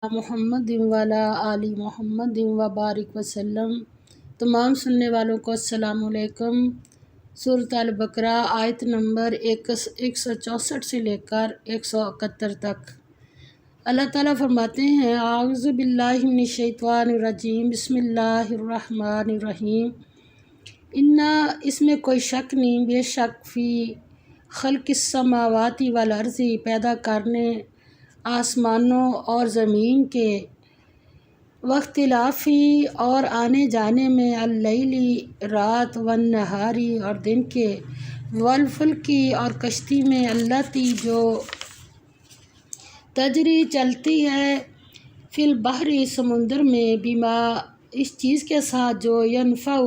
محمد والا آل محمد و بارک وسلم۔ تمام سننے والوں کو السلام علیکم۔ سورۃ البقرہ آیت نمبر 164 سے لے کر 171 تک اللہ تعالیٰ فرماتے ہیں، اعوذ باللہ من الشیطان الرجیم، بسم اللہ الرحمن الرحیم۔ اس میں کوئی شک نہیں، بے شک فی خلق السماوات والارض، پیدا کرنے آسمانوں اور زمین کے، واختلافی اور آنے جانے میں، اللیل رات، والنہاری اور دن کے، والفلکی اور کشتی میں، اللاتی جو تجری چلتی ہے، فی البحر سمندر میں، بما اس چیز کے ساتھ جو ینفع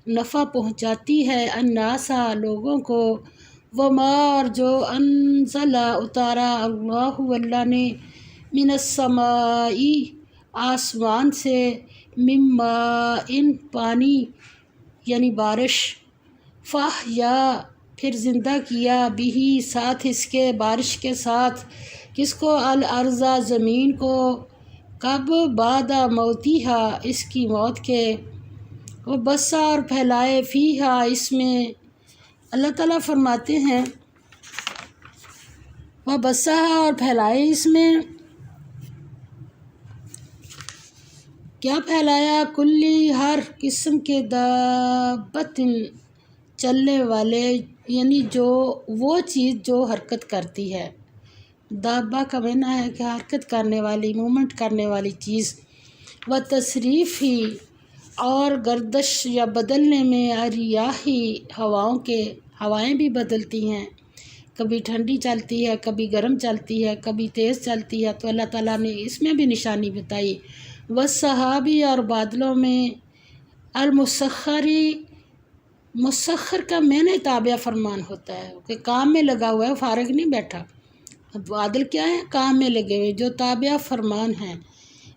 نفع پہنچاتی ہے، الناسا لوگوں کو، وما اور جو انزل اتارا اللہ نے، من السماء آسمان سے، من ماء پانی یعنی بارش، فاحیا پھر زندہ کیا، بھی ساتھ اس کے، بارش کے ساتھ، کس کو، الارض زمین کو، کب، بعد موتیہا اس کی موت کے، وبثا اور پھیلائے، فیہا اس میں، اللہ تعالیٰ فرماتے ہیں وبثا اور پھیلائے اس میں، کیا پھیلایا، کلی ہر قسم کے، دابت چلنے والے، یعنی جو وہ چیز جو حرکت کرتی ہے، دابہ کا معنی ہے کہ حرکت کرنے والی، مومنٹ کرنے والی چیز، و تصریفی اور گردش یا بدلنے میں، الریاحی ہواؤں کے، ہوائیں بھی بدلتی ہیں، کبھی ٹھنڈی چلتی ہے، کبھی گرم چلتی ہے، کبھی تیز چلتی ہے، تو اللہ تعالیٰ نے اس میں بھی نشانی بتائی، والسحابی اور بادلوں میں، المسخری مسخر کا معنی تابع فرمان ہوتا ہے کہ کام میں لگا ہوا ہے، فارغ نہیں بیٹھا۔ بادل کیا ہے، کام میں لگے ہوئے، جو تابع فرمان ہیں،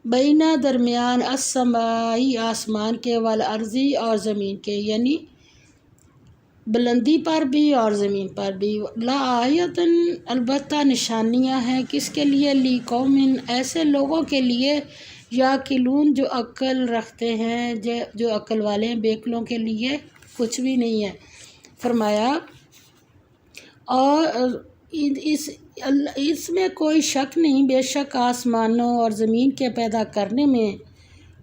بینہ درمیان، السمائی آسمان کے، والارضی اور زمین کے، یعنی بلندی پر بھی اور زمین پر بھی، لآیۃ البتہ نشانیاں ہیں، کس کے لیے، لقوم ایسے لوگوں کے لیے، یعقلون جو عقل رکھتے ہیں، جو عقل والے ہیں، بے عقلوں کے لیے کچھ بھی نہیں ہے۔ فرمایا اور اس میں کوئی شک نہیں، بے شک آسمانوں اور زمین کے پیدا کرنے میں،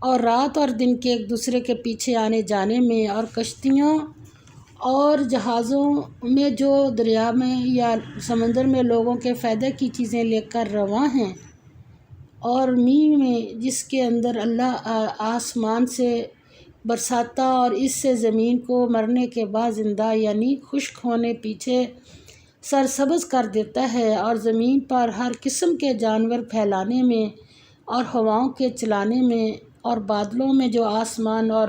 اور رات اور دن کے ایک دوسرے کے پیچھے آنے جانے میں، اور کشتیوں اور جہازوں میں جو دریا میں یا سمندر میں لوگوں کے فائدے کی چیزیں لے کر رواں ہیں، اور می میں جس کے اندر اللہ آسمان سے برساتا اور اس سے زمین کو مرنے کے بعد زندہ یعنی خشک ہونے پیچھے سرسبز کر دیتا ہے، اور زمین پر ہر قسم کے جانور پھیلانے میں، اور ہواؤں کے چلانے میں، اور بادلوں میں جو آسمان اور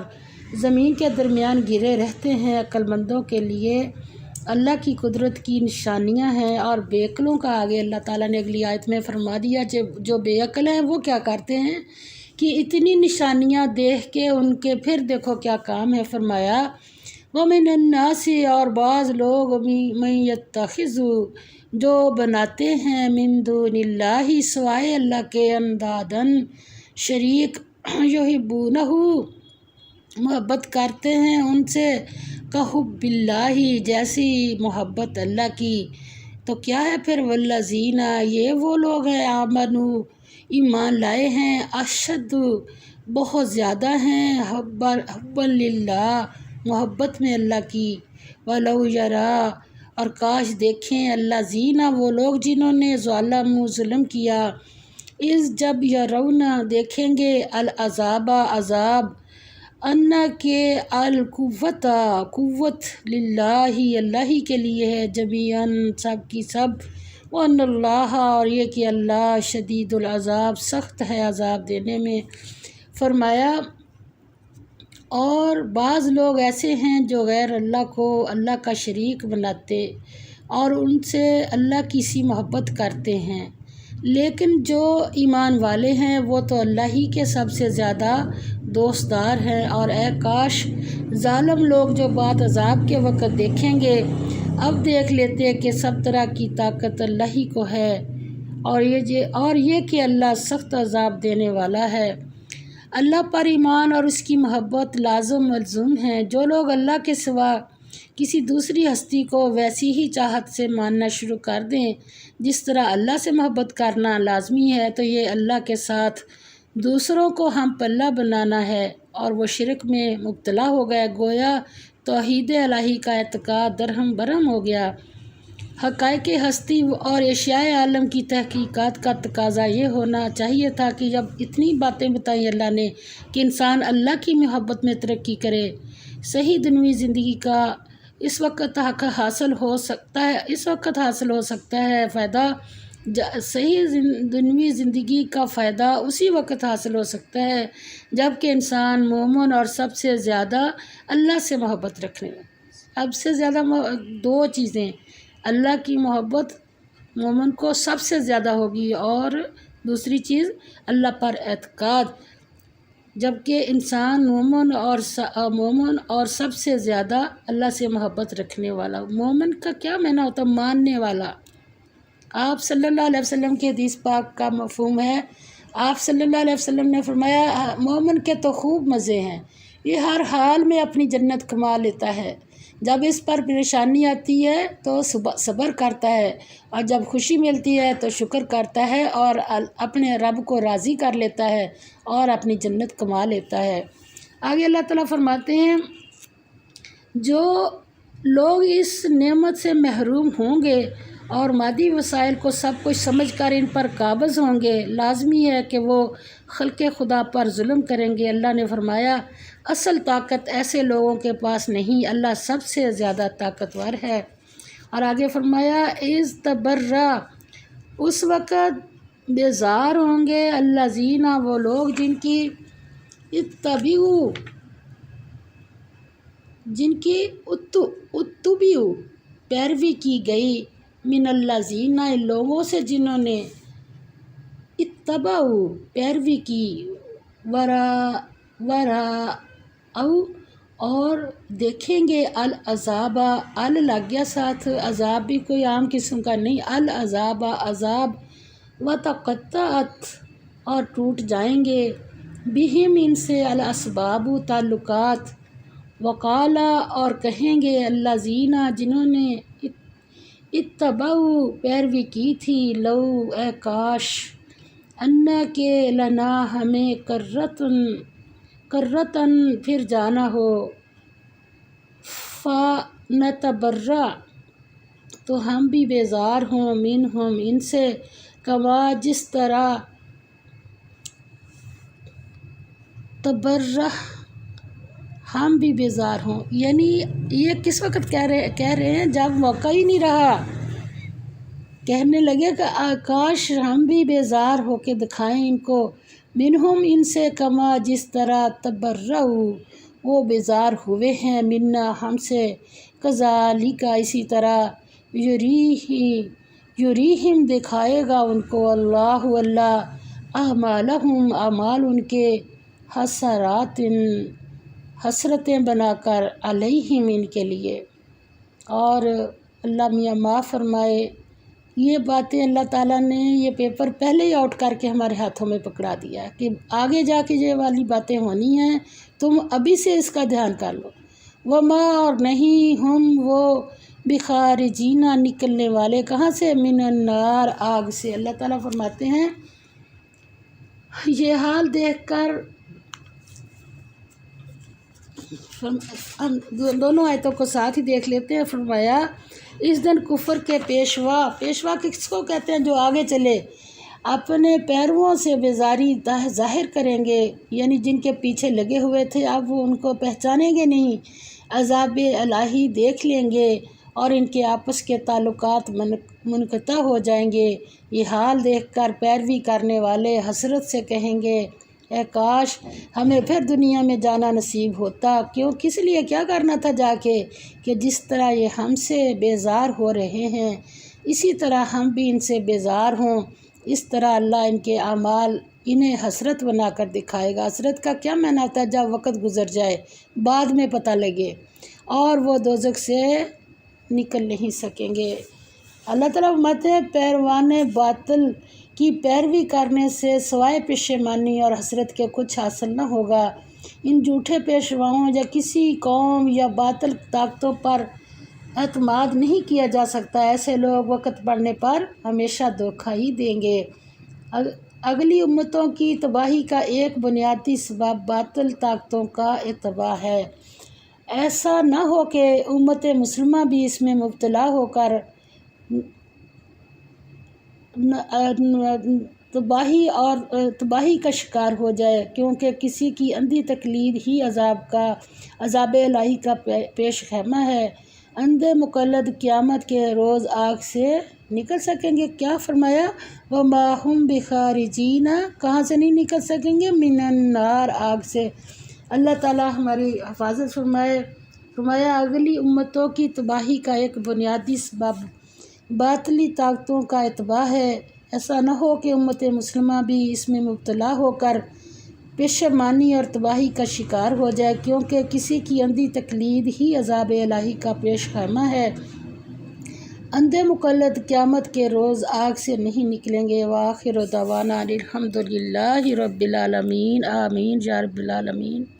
زمین کے درمیان گرے رہتے ہیں، عقل مندوں کے لیے اللہ کی قدرت کی نشانیاں ہیں۔ اور بے عقلوں کا آگے اللہ تعالیٰ نے اگلی آیت میں فرما دیا، جو بے عقل ہیں وہ کیا کرتے ہیں کہ اتنی نشانیاں دیکھ کے ان کے پھر دیکھو کیا کام ہے۔ فرمایا وَمِنَ النَّاسِ اور بعض لوگ، مَن يَتَّخِذُ جو بناتے ہیں، مِن دُونِ اللّٰہِ سوائے اللہ کے، انداداً شریک، یحبونہ محبت کرتے ہیں ان سے، کحب اللہ جیسی محبت اللہ کی۔ تو کیا ہے پھر، والذین یہ وہ لوگ ہیں، آمنوا ایمان لائے ہیں، اشد بہت زیادہ ہیں، حبا للہ محبت میں اللہ کی، ولو یری اور کاش دیکھیں، الذین وہ لوگ جنہوں نے، ظلموا ظلم کیا، اذ جب، یرون دیکھیں گے، العذاب عذاب، ان کے، القوت قوت، للہ اللہ ہی کے لیے ہے، جمیعاً سب کی سب، وان اللہ اور یہ کہ اللہ، شدید العذاب سخت ہے عذاب دینے میں۔ فرمایا اور بعض لوگ ایسے ہیں جو غیر اللہ کو اللہ کا شریک بناتے اور ان سے اللہ کی سی محبت کرتے ہیں، لیکن جو ایمان والے ہیں وہ تو اللہ ہی کے سب سے زیادہ دوستدار ہیں۔ اور اے کاش ظالم لوگ جو بات عذاب کے وقت دیکھیں گے، اب دیکھ لیتے کہ سب طرح کی طاقت اللہ ہی کو ہے، اور یہ کہ اللہ سخت عذاب دینے والا ہے۔ اللہ پر ایمان اور اس کی محبت لازم ملزوم ہیں۔ جو لوگ اللہ کے سوا کسی دوسری ہستی کو ویسی ہی چاہت سے ماننا شروع کر دیں جس طرح اللہ سے محبت کرنا لازمی ہے، تو یہ اللہ کے ساتھ دوسروں کو ہم پلہ بنانا ہے اور وہ شرک میں مبتلا ہو گئے، گویا توحید الہی کا اعتقاد درہم برہم ہو گیا۔ حقائق ہستی اور اشیاء عالم کی تحقیقات کا تقاضا یہ ہونا چاہیے تھا کہ جب اتنی باتیں بتائیں اللہ نے کہ انسان اللہ کی محبت میں ترقی کرے، صحیح دنیوی زندگی کا اس وقت حاصل ہو سکتا ہے فائدہ، صحیح دنیوی زندگی کا فائدہ اسی وقت حاصل ہو سکتا ہے جب کہ انسان مومن اور سب سے زیادہ اللہ سے محبت رکھنے، سب سے زیادہ دو چیزیں، اللہ کی محبت مومن کو سب سے زیادہ ہوگی اور دوسری چیز اللہ پر اعتقاد، جبکہ انسان مومن اور سب سے زیادہ اللہ سے محبت رکھنے والا۔ مومن کا کیا معنی ہوتا ہے؟ ماننے والا۔ آپ صلی اللہ علیہ وسلم کی حدیث پاک کا مفہوم ہے، آپ صلی اللہ علیہ وسلم نے فرمایا مومن کے تو خوب مزے ہیں، یہ ہر حال میں اپنی جنت کما لیتا ہے، جب اس پر پریشانی آتی ہے تو صبر کرتا ہے اور جب خوشی ملتی ہے تو شکر کرتا ہے اور اپنے رب کو راضی کر لیتا ہے اور اپنی جنت کما لیتا ہے۔ آگے اللہ تعالیٰ فرماتے ہیں جو لوگ اس نعمت سے محروم ہوں گے اور مادی وسائل کو سب کچھ سمجھ کر ان پر قابض ہوں گے، لازمی ہے کہ وہ خلق خدا پر ظلم کریں گے۔ اللہ نے فرمایا اصل طاقت ایسے لوگوں کے پاس نہیں، اللہ سب سے زیادہ طاقتور ہے۔ اور آگے فرمایا اذ تبرّا، اس وقت بیزار ہوں گے الذین، وہ لوگ جن کی اتبعوا پیروی کی گئی، من الذین، ان لوگوں سے جنہوں نے اتبعوا پیروی کی، اور دیکھیں گے العذاب، لگ گیا ساتھ، عذاب بھی کوئی عام قسم کا نہیں، العذاب عذاب، وتقطعت، اور ٹوٹ جائیں گے، بہم ان سے الاسباب تعلقات، وقالا، اور کہیں گے الذین، جنہوں نے اتبعوا پیروی کی تھی، لو، اے کاش، انا، کہ لنا، ہمیں، کرتن پھر جانا ہو، فنتبرأ، تو ہم بھی بیزار ہوں، منہم، ان سے، کما، جس طرح، تبرأ، ہم بھی بیزار ہوں، یعنی یہ کس وقت کہہ رہے ہیں جب موقع ہی نہیں رہا، کہنے لگے کہ کاش ہم بھی بیزار ہو کے دکھائیں ان کو، منہم، ان سے، کما، جس طرح، تبرؤ، وہ بیزار ہوئے ہیں، منا، ہم سے، کذالک، اسی طرح، یریہم، دکھائے گا ان کو، اللہ اعمالہم، اعمال ان کے، حسرات، حسرتیں بنا کر، علیہم، ان کے لیے۔ اور اللہ میاں معاف فرمائے، یہ باتیں اللہ تعالیٰ نے یہ پیپر پہلے ہی آؤٹ کر کے ہمارے ہاتھوں میں پکڑا دیا ہے کہ آگے جا کے یہ والی باتیں ہونی ہیں، تم ابھی سے اس کا دھیان کر لو۔ وما، اور نہیں، ہم وہ، بخارجین، نکلنے والے، کہاں سے، من النار، آگ سے۔ اللہ تعالیٰ فرماتے ہیں یہ حال دیکھ کر، دونوں آیتوں کو ساتھ ہی دیکھ لیتے ہیں۔ فرمایا اس دن کفر کے پیشوا کس کو کہتے ہیں؟ جو آگے چلے، اپنے پیرووں سے بیزاری ظاہر کریں گے، یعنی جن کے پیچھے لگے ہوئے تھے اب وہ ان کو پہچانیں گے نہیں، عذاب الہی دیکھ لیں گے اور ان کے آپس کے تعلقات منقطع ہو جائیں گے۔ یہ حال دیکھ کر پیروی کرنے والے حسرت سے کہیں گے اے کاش ہمیں پھر دنیا میں جانا نصیب ہوتا، کیوں، کس لیے، کیا کرنا تھا جا کے، کہ جس طرح یہ ہم سے بیزار ہو رہے ہیں اسی طرح ہم بھی ان سے بیزار ہوں، اس طرح اللہ ان کے اعمال انہیں حسرت بنا کر دکھائے گا۔ حسرت کا کیا معنی ہوتا ہے؟ جب وقت گزر جائے، بعد میں پتہ لگے، اور وہ دوزخ سے نکل نہیں سکیں گے۔ اللہ تعالیٰ فرماتے ہیں پیروان باطل کی پیروی کرنے سے سوائے پشیمانی اور حسرت کے کچھ حاصل نہ ہوگا۔ ان جھوٹے پیشواؤں یا کسی قوم یا باطل طاقتوں پر اعتماد نہیں کیا جا سکتا۔ ایسے لوگ وقت پڑنے پر ہمیشہ دھوکہ ہی دیں گے۔ اگلی امتوں کی تباہی کا ایک بنیادی سبب باطل طاقتوں کا اتباع ہے۔ ایسا نہ ہو کہ امت مسلمہ بھی اس میں مبتلا ہو کر تباہی کا شکار ہو جائے، کیونکہ کسی کی اندھی تقلید ہی عذاب الہی کا پیش خیمہ ہے۔ اندھے مقلد قیامت کے روز آگ سے نکل سکیں گے؟ کیا فرمایا؟ وَمَا هُمْ بِخَارِجِينَ، کہاں سے نہیں نکل سکیں گے؟ مِنَ النَّارِ، آگ سے۔ اللہ تعالیٰ ہماری حفاظت فرمائے۔ فرمایا اگلی امتوں کی تباہی کا ایک بنیادی سبب باطلی طاقتوں کا اتباع ہے۔ ایسا نہ ہو کہ امت مسلمہ بھی اس میں مبتلا ہو کر پشیمانی اور تباہی کا شکار ہو جائے، کیونکہ کسی کی اندھی تقلید ہی عذاب الہی کا پیش خیمہ ہے۔ اندھے مقلد قیامت کے روز آگ سے نہیں نکلیں گے۔ وآخر دعوانا الحمد للہ رب العالمین، آمین یا رب العالمین۔